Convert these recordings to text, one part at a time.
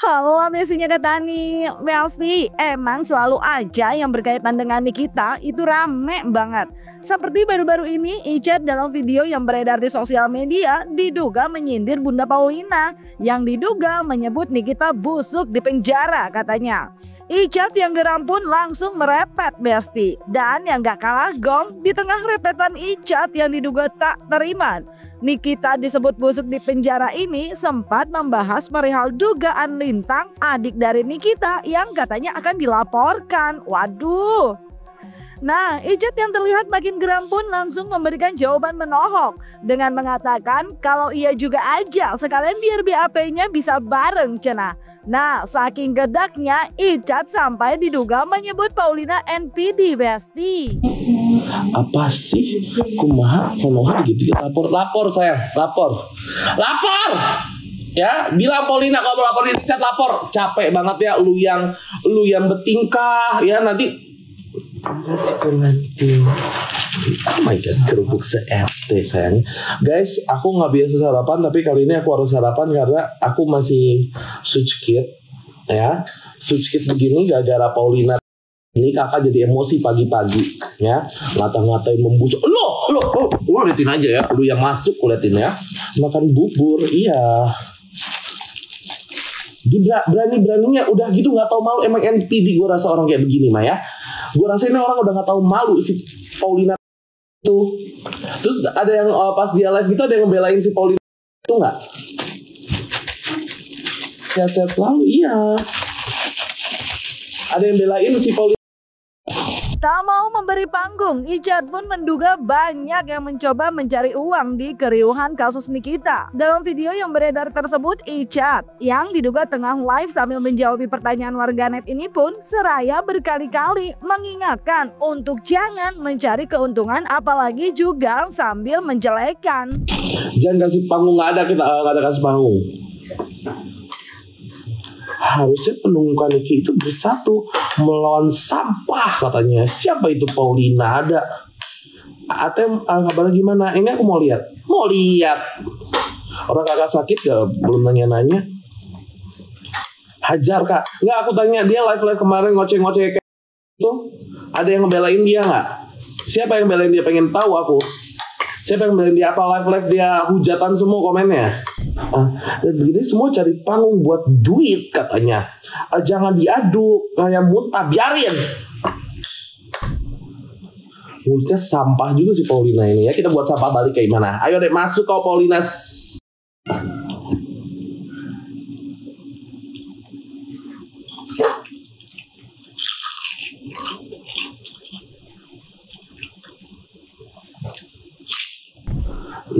Halo Mesinya Katani, Melsi, emang selalu aja yang berkaitan dengan Nikita itu rame banget. Seperti baru-baru ini Icat dalam video yang beredar di sosial media diduga menyindir Bunda Paulina yang diduga menyebut Nikita busuk di penjara katanya. Icat yang geram pun langsung merepet Besti. Dan yang gak kalah gong, di tengah repetan Icat yang diduga tak terima, Nikita disebut busuk di penjara ini sempat membahas perihal dugaan Lintang, adik dari Nikita yang katanya akan dilaporkan. Waduh. Nah, Icat yang terlihat makin geram pun langsung memberikan jawaban menohok dengan mengatakan kalau ia juga aja sekalian biar BAP-nya bisa bareng cenah. Nah, saking gedaknya Icat sampai diduga menyebut Paulina NPD Besti. Apa sih? Kumaha konoha gitu lapor sayang, lapor. Ya, bilang Paulina kalau lapor Icat lapor. Capek banget ya lu yang bertingkah ya nanti. Sih pengantin. Oh my god, kerupuk se-RT sayangnya. Guys, aku nggak biasa sarapan, tapi kali ini aku harus sarapan karena aku masih suckit ya. Suckit begini gara-gara Paulina. Ini kakak jadi emosi pagi-pagi ya. Ngata-ngatain membusuk. Lo liatin aja ya. Lu yang masuk liatin ya. Makan bubur, iya. Dia berani-beraninya udah gitu nggak tahu malu. Emang NPD gue rasa orang kayak begini mah ya. Gue rasa ini orang udah gak tahu malu si Paulina itu. Terus ada yang pas dia live gitu ada yang ngebelain si Paulina itu gak? Sehat-sehat selalu, iya. Ada yang belain si Paulina. Tak mau memberi panggung, Icat pun menduga banyak yang mencoba mencari uang di keriuhan kasus Nikita. Dalam video yang beredar tersebut, Icat yang diduga tengah live sambil menjawab pertanyaan warganet ini pun seraya berkali-kali mengingatkan untuk jangan mencari keuntungan apalagi juga sambil menjelekan. Jangan kasih panggung, nggak ada kasih panggung. Harusnya penunggukan Niki itu bersatu melawan sampah katanya. Siapa itu Paulina? Ada ATM kabar gimana? Ini aku mau lihat. Orang kakak sakit gak? Belum nanya-nanya. Hajar kak. Nggak, aku tanya dia live kemarin ngoceh-ngoceh kayak itu. Ada yang ngebelain dia nggak? Siapa yang ngebelain dia? Pengen tahu aku. Siapa yang ngebelain dia? Apa live dia hujatan semua komennya? Dan begini semua cari panggung buat duit katanya. Jangan diadu kayak muntah, biarin. Mulutnya sampah juga si Paulina ini ya. Kita buat sampah balik kayak gimana? Ayo deh masuk kau Paulina.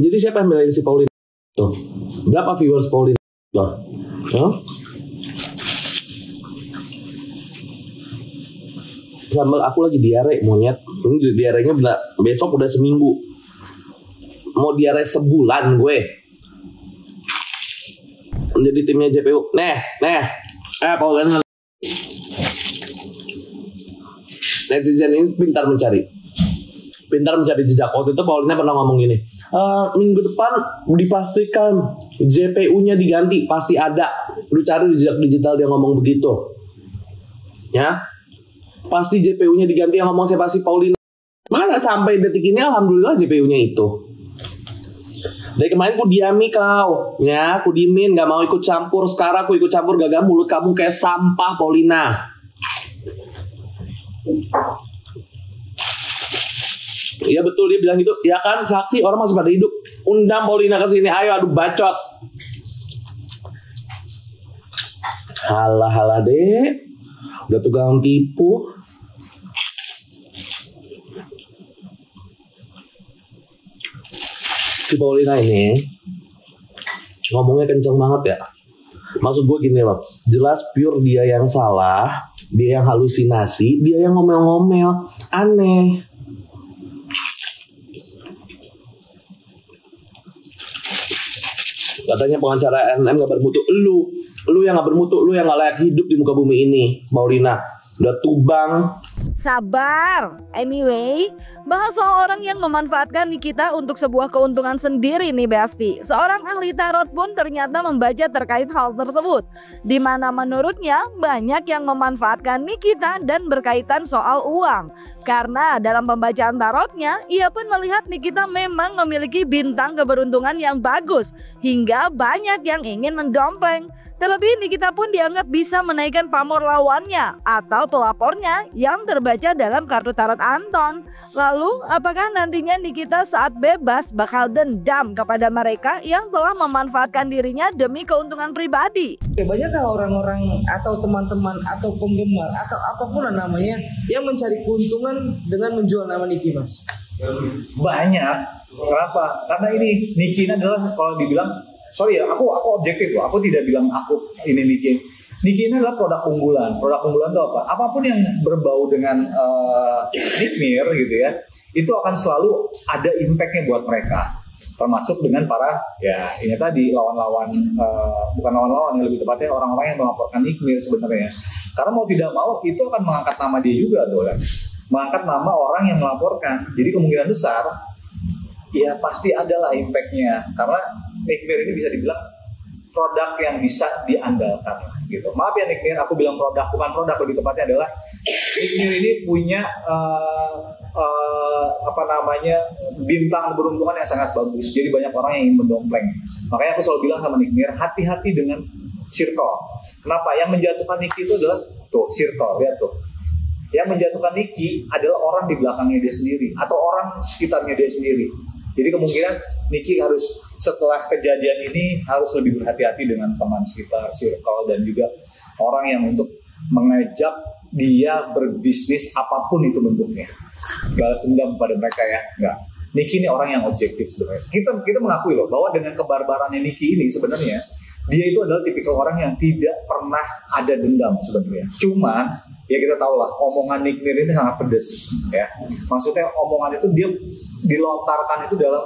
Jadi siapa yang belain si Paulina? Tuh. Berapa viewers Paulina? Tuh. Huh? Sambal aku lagi diare monyet. Ini diarenya besok udah seminggu. Mau diare sebulan gue. Menjadi timnya JPU. Paulina. Netizen ini pintar mencari jejak. Waktu itu Paulina pernah ngomong gini, minggu depan dipastikan JPU-nya diganti, pasti ada. Lu cari jejak digital dia ngomong begitu ya, pasti JPU-nya diganti. Yang ngomong siapa sih? Paulina. Mana sampai detik ini alhamdulillah JPU-nya itu. Dari kemarin ku diami kau ya, ku dimin gak mau ikut campur. Sekarang aku ikut campur, gagal. Mulut kamu kayak sampah Paulina. Iya betul, dia bilang gitu. Ya kan, saksi orang masih pada hidup. Undang Paulina ke sini, ayo adu bacot. Halah deh. Udah tukang tipu. Si Paulina ini ngomongnya kenceng banget ya. Maksud gue gini loh, jelas pure dia yang salah, dia yang halusinasi, dia yang ngomel-ngomel. Aneh. Katanya pengacara NM gak bermutu. Lu yang gak bermutu, lu yang gak layak hidup di muka bumi ini, Paulina. Udah tubang. Sabar. Anyway, Bahas soal orang yang memanfaatkan Nikita untuk sebuah keuntungan sendiri nih Besti. Seorang ahli tarot pun ternyata membaca terkait hal tersebut, di mana menurutnya banyak yang memanfaatkan Nikita dan berkaitan soal uang. Karena dalam pembacaan tarotnya, ia pun melihat Nikita memang memiliki bintang keberuntungan yang bagus, hingga banyak yang ingin mendompleng. Terlebih Nikita pun dianggap bisa menaikkan pamor lawannya atau pelapornya yang terbaca dalam kartu tarot Anton. Lalu apakah nantinya Nikita saat bebas bakal dendam kepada mereka yang telah memanfaatkan dirinya demi keuntungan pribadi? Banyakkah orang-orang atau teman-teman atau penggemar atau apapun namanya yang mencari keuntungan dengan menjual nama Niki, Mas? Banyak. Kenapa? Karena ini Niki ini adalah, kalau dibilang, sorry ya, aku objektif loh. Aku tidak bilang aku ini Niki. Niki ini adalah produk unggulan. Produk unggulan itu apa? Apapun yang berbau dengan Nikmir gitu ya, itu akan selalu ada impactnya buat mereka. Termasuk dengan para, ya ini tadi lawan-lawan, bukan lawan-lawan, yang lebih tepatnya orang-orang yang melaporkan Nikmir sebenarnya. Karena mau tidak mau itu akan mengangkat nama dia juga tuh kan. Mengangkat nama orang yang melaporkan. Jadi kemungkinan besar ya pasti adalah impactnya, karena Nikmir ini bisa dibilang produk yang bisa diandalkan gitu. Maaf ya Nikmir, aku bilang produk, bukan produk, lebih tepatnya adalah Nikmir ini punya bintang keberuntungan yang sangat bagus. Jadi banyak orang yang ingin mendompleng. Makanya aku selalu bilang sama Nikmir, hati-hati dengan circle. Kenapa? Yang menjatuhkan Niki itu adalah tuh circle, lihat tuh. Yang menjatuhkan Niki adalah orang di belakangnya dia sendiri atau orang sekitarnya dia sendiri. Jadi kemungkinan Niki harus setelah kejadian ini harus lebih berhati-hati dengan teman sekitar, circle, dan juga orang yang untuk mengajak dia berbisnis apapun itu bentuknya. Balas dendam pada mereka ya, enggak. Niki ini orang yang objektif sebenarnya. Kita mengakui loh bahwa dengan kebarbarannya Niki ini sebenarnya dia itu adalah tipikal orang yang tidak pernah ada dendam sebenarnya. Cuman ya kita tahu lah, omongan Nikmir ini sangat pedes ya. Maksudnya omongan itu dia dilontarkan itu dalam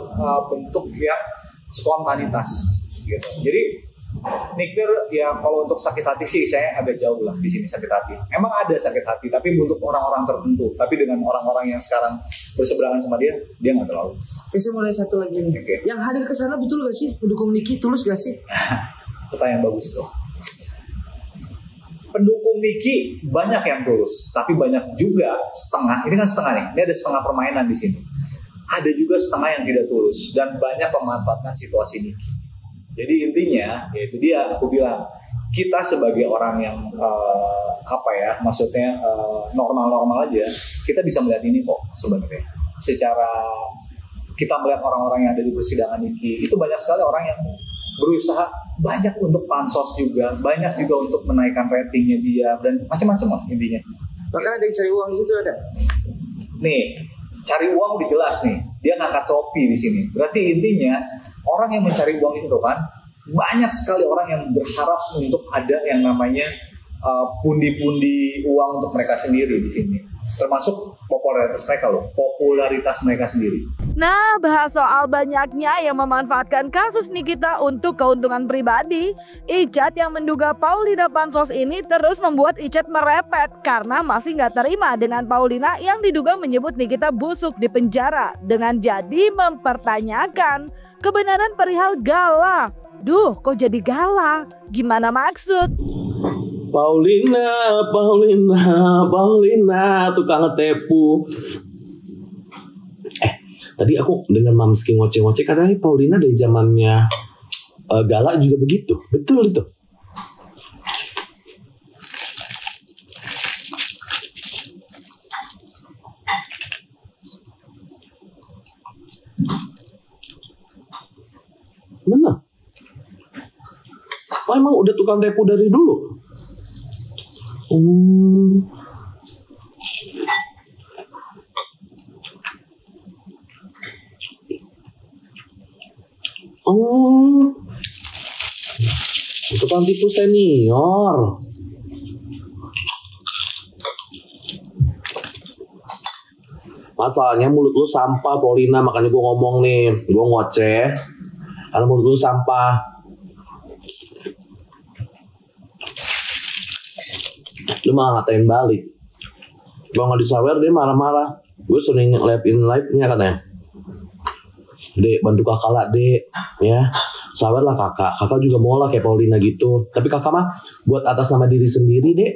bentuk yang spontanitas gitu. Jadi Nikmir ya kalau untuk sakit hati sih saya agak jauh lah di sini sakit hati. Emang ada sakit hati tapi untuk orang-orang tertentu. Tapi dengan orang-orang yang sekarang berseberangan sama dia nggak terlalu. Saya mulai satu lagi nih. Okay. Yang hadir ke sana betul gak sih? Pendukung Niki tulus gak sih? Pertanyaan bagus loh. Pendukung Niki banyak yang tulus, tapi banyak juga setengah. Ini kan setengah nih. Ini ada setengah permainan di sini. Ada juga setengah yang tidak tulus dan banyak memanfaatkan situasi Niki. Jadi intinya, yaitu dia aku bilang kita sebagai orang yang maksudnya normal-normal aja, kita bisa melihat ini kok sebenarnya. Secara kita melihat orang-orang yang ada di persidangan Niki, itu banyak sekali orang yang berusaha banyak untuk pansos juga, banyak juga untuk menaikkan ratingnya dia dan macam-macam lah intinya. Bahkan ada yang cari uang di situ ada. Nih, cari uang udah jelas nih, dia ngangkat topi di sini. Berarti intinya orang yang mencari uang itu kan banyak sekali orang yang berharap untuk ada yang namanya pundi-pundi uang untuk mereka sendiri di sini. Termasuk popularitas mereka sendiri. Nah, bahas soal banyaknya yang memanfaatkan kasus Nikita untuk keuntungan pribadi, Icat yang menduga Paulina pansos ini terus membuat Icat merepet karena masih nggak terima dengan Paulina yang diduga menyebut Nikita busuk di penjara dengan jadi mempertanyakan kebenaran perihal Gala. Duh, kok jadi Gala? Gimana maksud? Paulina, tukang ngetepu. Tadi aku dengan Mamski ngoceh-ngoceh katanya Paulina dari zamannya Gala juga begitu. Betul itu. Mana? Oh, emang udah tukang tepu dari dulu? Tukang tipu senior. Masalahnya mulut lu sampah, Paulina, makanya gue ngomong nih, gue ngoceh karena mulut lu sampah. Lu malah ngatain balik. Gua nggak disawer dia marah-marah. Gue sering live-in live-nya katanya. Dek, bantu kakak lah, Dek. Ya, sabarlah kakak. Kakak juga mau lah kayak Paulina gitu. Tapi kakak mah buat atas nama diri sendiri, Dek.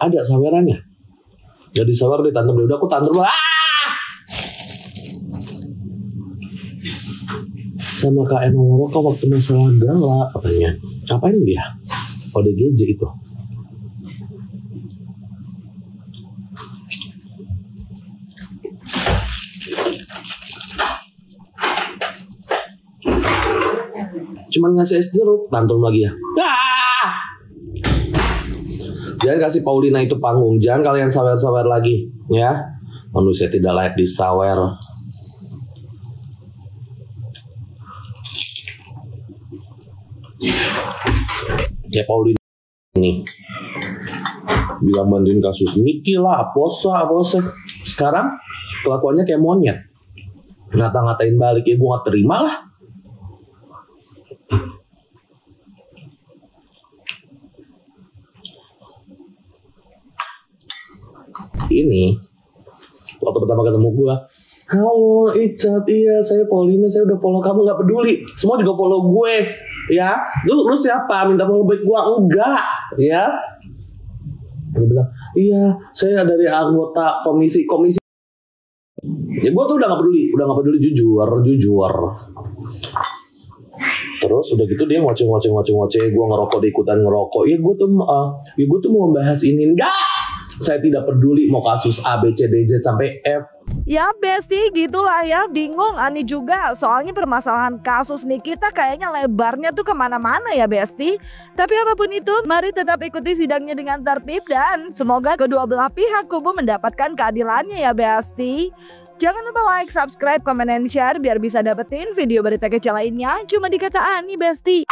Ada sawerannya. Jadi sawer di tantrum. Udah aku tantrum. Sama Kak Eno Woroka waktu masalah galak katanya. Ngapain dia? ODGJ itu. Cuman ngasih es jeruk, tantrum lagi ya. Jangan kasih Paulina itu panggung. Jangan kalian sawer-sawer lagi, ya. Manusia tidak layak disawer. Kayak Paulina ini bilang bantuin kasus Niki lah, Aposa. Sekarang kelakuannya kayak monyet. Ngata-ngatain balik, ya gue gak terima lah. Ini waktu pertama ketemu gue, halo Icat, iya saya Paulina, saya udah follow kamu, nggak peduli, semua juga follow gue, ya. Lu siapa minta follow back gue? Enggak, ya. Dia bilang, iya saya dari anggota komisi. Ya gue tuh udah nggak peduli, jujur. Terus udah gitu dia ngoceh, gue ngerokok, dia ikutan ngerokok. Ya gue tuh mau membahas ini. Enggak, saya tidak peduli mau kasus A, B, C, D, Z sampai F. Ya Besti, gitulah ya, bingung Ani juga. Soalnya permasalahan kasus Nikita kayaknya lebarnya tuh kemana-mana ya Besti. Tapi apapun itu, mari tetap ikuti sidangnya dengan tertib. Dan semoga kedua belah pihak kubu mendapatkan keadilannya ya Besti. Jangan lupa like, subscribe, komen, dan share biar bisa dapetin video berita kecil lainnya cuma di Kata Ani Besti.